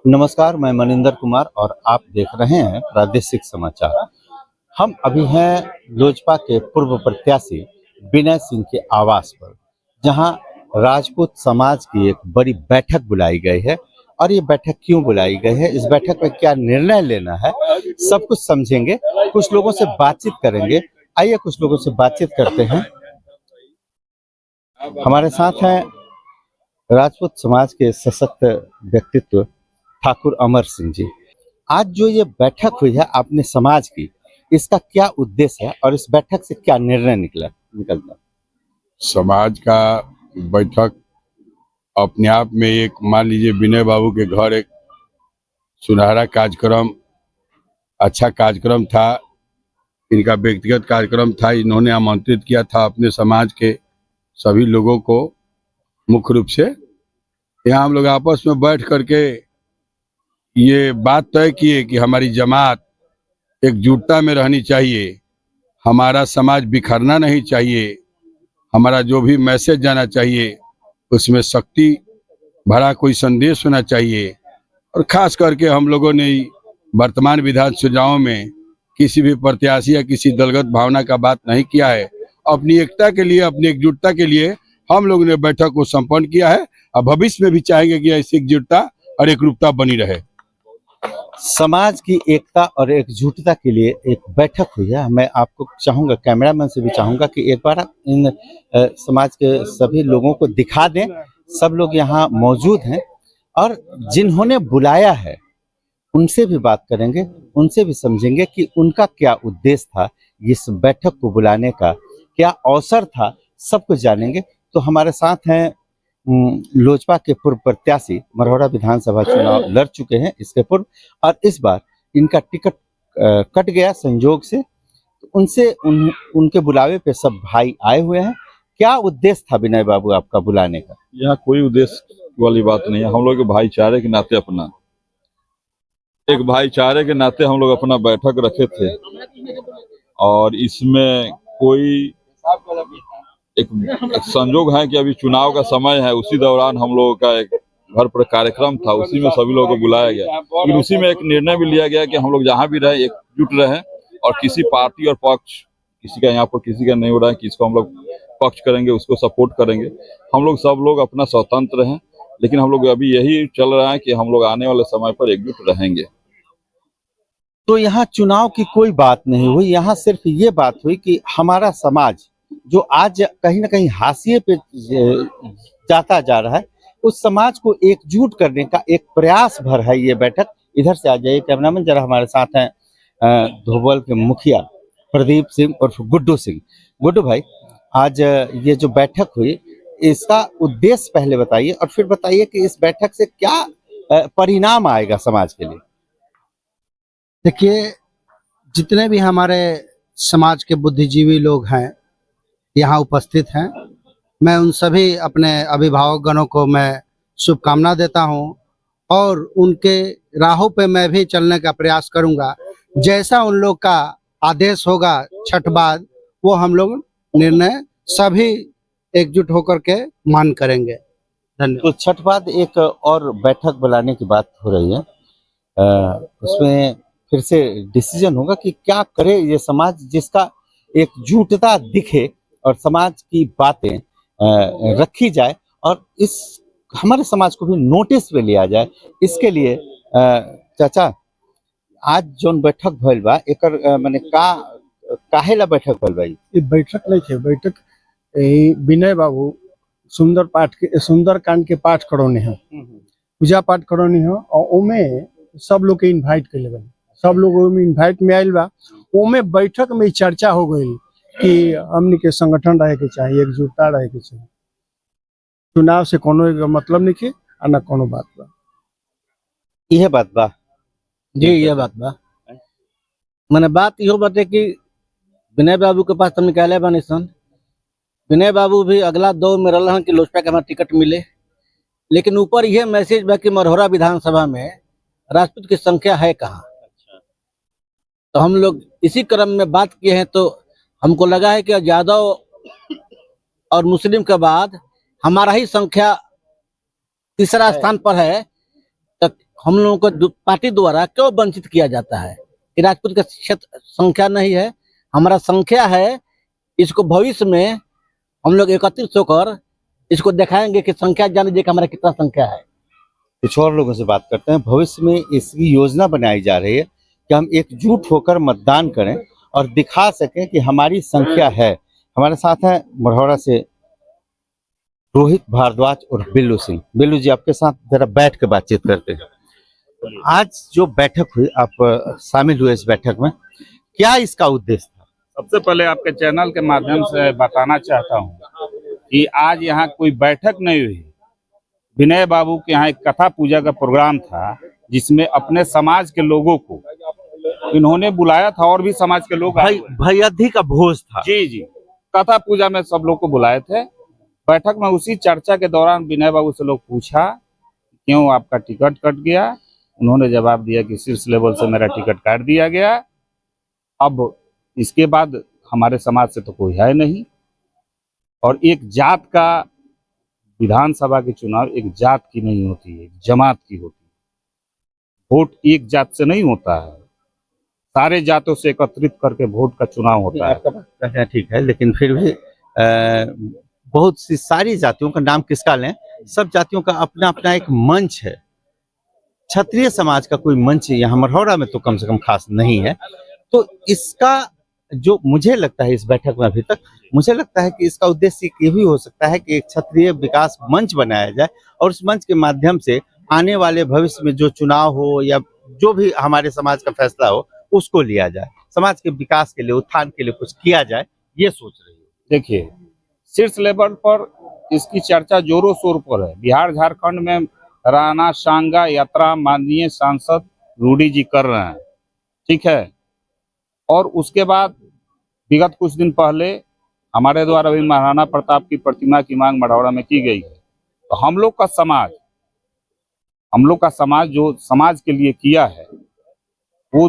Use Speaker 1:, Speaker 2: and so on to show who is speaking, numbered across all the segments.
Speaker 1: नमस्कार, मैं मनिंदर कुमार और आप देख रहे हैं प्रादेशिक समाचार। हम अभी हैं लोजपा के पूर्व प्रत्याशी विनय सिंह के आवास पर, जहां राजपूत समाज की एक बड़ी बैठक बुलाई गई है। और ये बैठक क्यों बुलाई गई है, इस बैठक में क्या निर्णय लेना है, सब कुछ समझेंगे। कुछ लोगों से बातचीत करेंगे। आइए कुछ लोगों से बातचीत करते हैं। हमारे साथ हैं राजपूत समाज के सशक्त व्यक्तित्व ठाकुर अमर सिंह जी। आज जो ये बैठक हुई है अपने समाज की, इसका क्या उद्देश्य है और इस बैठक से क्या निर्णय निकलता?
Speaker 2: समाज का बैठक अपने आप में एक, मान लीजिए विनय बाबू के घर एक सुनहरा कार्यक्रम, अच्छा कार्यक्रम था। इनका व्यक्तिगत कार्यक्रम था। इन्होंने आमंत्रित किया था अपने समाज के सभी लोगों को। मुख्य रूप से यहाँ हम लोग आपस में बैठ करके ये बात तय किए कि हमारी जमात एकजुटता में रहनी चाहिए, हमारा समाज बिखरना नहीं चाहिए, हमारा जो भी मैसेज जाना चाहिए उसमें शक्ति भरा कोई संदेश होना चाहिए। और खास करके हम लोगों ने वर्तमान विधानसभा चुनाव में किसी भी प्रत्याशी या किसी दलगत भावना का बात नहीं किया है। अपनी एकता के लिए, अपनी एकजुटता के लिए हम लोगों ने बैठक को संपन्न किया है। और भविष्य में भी चाहेंगे कि ऐसी एकजुटता और एकरूपता बनी रहे।
Speaker 1: समाज की एकता और एकजुटता के लिए एक बैठक हुई है। मैं आपको चाहूंगा, कैमरामैन से भी चाहूंगा कि एक बार आप इन समाज के सभी लोगों को दिखा दें। सब लोग यहाँ मौजूद हैं और जिन्होंने बुलाया है उनसे भी बात करेंगे, उनसे भी समझेंगे कि उनका क्या उद्देश्य था, इस बैठक को बुलाने का क्या अवसर था, सब कुछ जानेंगे। तो हमारे साथ हैं लोजपा के पूर्व प्रत्याशी, मरौरा विधानसभा चुनाव लड़ चुके हैं इसके पूर्व, और इस बार इनका टिकट कट गया संयोग से। उनसे उनके बुलावे पे सब भाई आए हुए हैं। क्या उद्देश्य था विनय बाबू आपका बुलाने का?
Speaker 3: यहाँ कोई उद्देश्य वाली बात नहीं है। हम लोग भाईचारे के नाते हम लोग अपना बैठक रखे थे और इसमें कोई एक संजोग है कि अभी चुनाव का समय है। उसी दौरान हम लोगों का एक घर पर कार्यक्रम था, उसी में सभी लोगों को बुलाया गया। लेकिन उसी में एक निर्णय भी लिया गया कि हम लोग जहाँ भी रहे एकजुट रहे और किसी पार्टी और पक्ष, किसी का यहाँ पर किसी का नहीं हो रहा है, किसको हम लोग पक्ष करेंगे उसको सपोर्ट करेंगे। हम लोग सब लोग अपना स्वतंत्र हैं, लेकिन हम लोग अभी यही चल रहा है कि हम लोग आने वाले समय पर एकजुट रहेंगे।
Speaker 1: तो यहाँ चुनाव की कोई बात नहीं हुई, यहाँ सिर्फ ये बात हुई कि हमारा समाज जो आज कहीं ना कहीं हाशिए पे जाता जा रहा है, उस समाज को एकजुट करने का एक प्रयास भर है ये बैठक। इधर से आ जाइए कैमरामैन जरा। हमारे साथ हैं धोबल के मुखिया प्रदीप सिंह और गुड्डू सिंह। गुड्डू भाई, आज ये जो बैठक हुई, इसका उद्देश्य पहले बताइए और फिर बताइए कि इस बैठक से क्या परिणाम आएगा समाज के लिए।
Speaker 4: देखिए, जितने भी हमारे समाज के बुद्धिजीवी लोग हैं यहाँ उपस्थित हैं, मैं उन सभी अपने अभिभावक गणों को मैं शुभकामना देता हूँ और उनके राहों पे मैं भी चलने का प्रयास करूँगा। जैसा उन लोग का आदेश होगा छठ बाद, वो हम लोग निर्णय सभी एकजुट होकर के मान करेंगे। धन्यवाद।
Speaker 1: तो छठ बाद एक और बैठक बुलाने की बात हो रही है, उसमें फिर से डिसीजन होगा कि क्या करे ये समाज, जिसका एकजुटता दिखे और समाज की बातें रखी जाए और इस हमारे समाज को भी नोटिस पे लिया जाए। इसके लिए चाचा, आज जो बैठक भइल बा, एकर माने काहेला बैठक भइल बा?
Speaker 5: ये बैठक नहीं थे, बैठक विनय बाबू सुंदर कांड के पाठ करौने हैं, पूजा पाठ करौने हैं और ओमे सब लोग के इनवाइट कर ले। सब लोग ओमे इनवाइट में आयल बा। ओमे बैठक में चर्चा हो गई कि हमनी के संगठन रहे के चाहिए, एकजुटता रहे के चाहिए। चुनाव से कोनो मतलब नहीं के ना कोनो बात बा।
Speaker 1: यह बात बा
Speaker 4: जी, ये बात बा। मैंने बात इहो बाटे कि विनय बाबू के पास हम निकाले बानी सन। विनय बाबू भी अगला दौर में रहा कि लोजपा के हमारा टिकट मिले, लेकिन ऊपर यह मैसेज बा कि मरौरा विधानसभा में राजपूत की संख्या है कहाँ। तो हम लोग इसी क्रम में बात किए हैं, तो हमको लगा है कि यादव और मुस्लिम के बाद हमारा ही संख्या तीसरा स्थान पर है। तो हम लोगों को पार्टी द्वारा क्यों वंचित किया जाता है? कि राजपूत का क्षेत्र संख्या नहीं है, हमारा संख्या है। इसको भविष्य में हम लोग एकत्रित होकर इसको दिखाएंगे कि संख्या जान लीजिए कि हमारा कितना संख्या है।
Speaker 1: कुछ और लोगों से बात करते हैं। भविष्य में इसकी योजना बनाई जा रही है कि हम एकजुट होकर मतदान करें और दिखा सकें कि हमारी संख्या है। हमारे साथ हैं मढ़ौरा से रोहित भारद्वाज और बिल्लू सिंह। बिल्लू जी, आपके साथ जरा बैठ के बातचीत करते हैं। आज जो बैठक हुई, आप शामिल हुए इस बैठक में, क्या इसका उद्देश्य था?
Speaker 6: सबसे पहले आपके चैनल के माध्यम से बताना चाहता हूं कि आज यहाँ कोई बैठक नहीं हुई। विनय बाबू के यहाँ एक कथा पूजा का प्रोग्राम था, जिसमें अपने समाज के लोगों को इन्होंने बुलाया था और भी समाज के लोग आए हुए हैं।
Speaker 1: भैयाधी का भोज था।
Speaker 6: जी जी, कथा पूजा में सब लोग को बुलाए थे। बैठक में उसी चर्चा के दौरान विनय बाबू से लोग पूछा क्यों आपका टिकट कट गया। उन्होंने जवाब दिया कि शीर्ष लेवल से मेरा टिकट काट दिया गया। अब इसके बाद हमारे समाज से तो कोई है नहीं, और एक जात का विधानसभा के चुनाव एक जात की नहीं होती है, एक जमात की होती है। वोट एक जात से नहीं होता है, सारे जातों से एकत्रित करके वोट का चुनाव होता है।
Speaker 1: आपका बात कहना ठीक है, लेकिन फिर भी बहुत सी सारी जातियों का नाम किसका लें, सब जातियों का अपना अपना एक मंच है। क्षत्रिय समाज का कोई मंच यहाँ मढ़ौरा में तो कम से कम खास नहीं है। तो इसका जो मुझे लगता है, इस बैठक में अभी तक मुझे लगता है कि इसका उद्देश्य ये भी हो सकता है कि एक क्षत्रिय विकास मंच बनाया जाए और उस मंच के माध्यम से आने वाले भविष्य में जो चुनाव हो या जो भी हमारे समाज का फैसला हो उसको लिया जाए, समाज के विकास के लिए, उत्थान के लिए कुछ किया जाए, ये सोच रही है।
Speaker 6: देखिए, शीर्ष लेवल पर इसकी चर्चा जोरों शोर पर है। बिहार झारखंड में राणा सांगा यात्रा माननीय सांसद रूडी जी कर रहे हैं, ठीक है। और उसके बाद विगत कुछ दिन पहले हमारे द्वारा भी महाराणा प्रताप की प्रतिमा की मांग मढ़ौरा में की गई है। तो हम लोग का समाज जो समाज के लिए किया है वो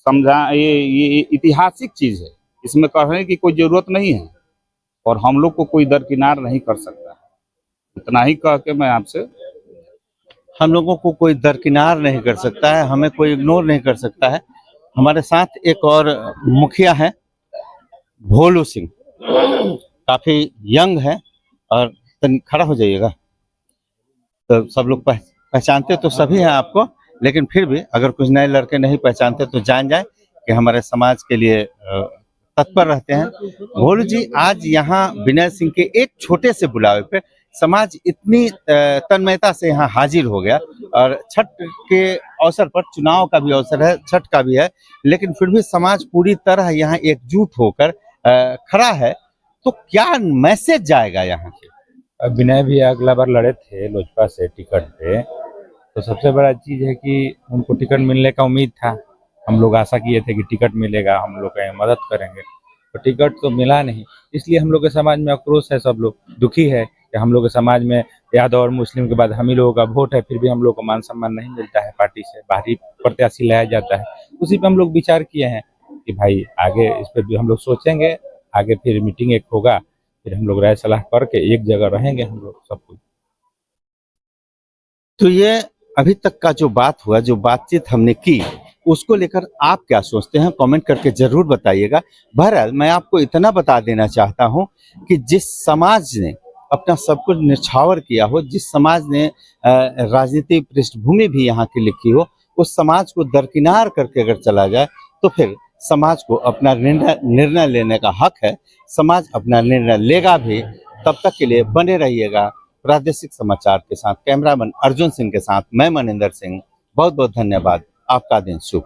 Speaker 6: समझा, ये ऐतिहासिक चीज है, इसमें कहने की कोई जरूरत नहीं है और हम लोग को कोई दरकिनार नहीं कर सकता। इतना ही कह के मैं आपसे,
Speaker 1: हम लोगों को कोई दरकिनार नहीं कर सकता है, हमें कोई इग्नोर नहीं कर सकता है। हमारे साथ एक और मुखिया है, भोलू सिंह, काफी यंग है और खड़ा हो जाइएगा। तो सब लोग पहचानते तो सभी हैं आपको, लेकिन फिर भी अगर कुछ नए लड़के नहीं पहचानते तो जान जाए कि हमारे समाज के लिए तत्पर रहते हैं। भोलू जी, आज यहाँ विनय सिंह के एक छोटे से बुलावे पे समाज इतनी तन्मयता से यहाँ हाजिर हो गया, और छठ के अवसर पर, चुनाव का भी अवसर है, छठ का भी है, लेकिन फिर भी समाज पूरी तरह यहाँ एकजुट होकर खड़ा है। तो क्या मैसेज जाएगा यहाँ से?
Speaker 7: विनय भी अगला बार लड़े थे लोजपा से टिकट पे, तो सबसे बड़ा चीज है कि उनको टिकट मिलने का उम्मीद था। हम लोग आशा किए थे कि टिकट मिलेगा, हम लोग मदद करेंगे, तो टिकट तो मिला नहीं। इसलिए हम लोग के समाज में आक्रोश है, सब लोग दुखी है कि हम लोग के समाज में यादव और मुस्लिम के बाद हम ही लोगों का वोट है, फिर भी हम लोग को मान सम्मान नहीं मिलता है, पार्टी से बाहरी प्रत्याशी लाया जाता है। उसी पे हम लोग विचार किए हैं कि भाई आगे इस पर भी हम लोग सोचेंगे, आगे फिर मीटिंग एक होगा, फिर हम लोग राय सलाह करके एक जगह रहेंगे हम लोग सब कुछ।
Speaker 1: तो ये अभी तक का जो बात हुआ, जो बातचीत हमने की, उसको लेकर आप क्या सोचते हैं, कमेंट करके जरूर बताइएगा। बहरहाल मैं आपको इतना बता देना चाहता हूं कि जिस समाज ने अपना सब कुछ निछावर किया हो, जिस समाज ने राजनीतिक पृष्ठभूमि भी यहाँ की लिखी हो, उस समाज को दरकिनार करके अगर चला जाए तो फिर समाज को अपना निर्णय लेने का हक है। समाज अपना निर्णय लेगा भी। तब तक के लिए बने रहिएगा प्रादेशिक समाचार के साथ। कैमरामैन अर्जुन सिंह के साथ मैं मनिंदर सिंह। बहुत बहुत धन्यवाद। आपका दिन शुभ।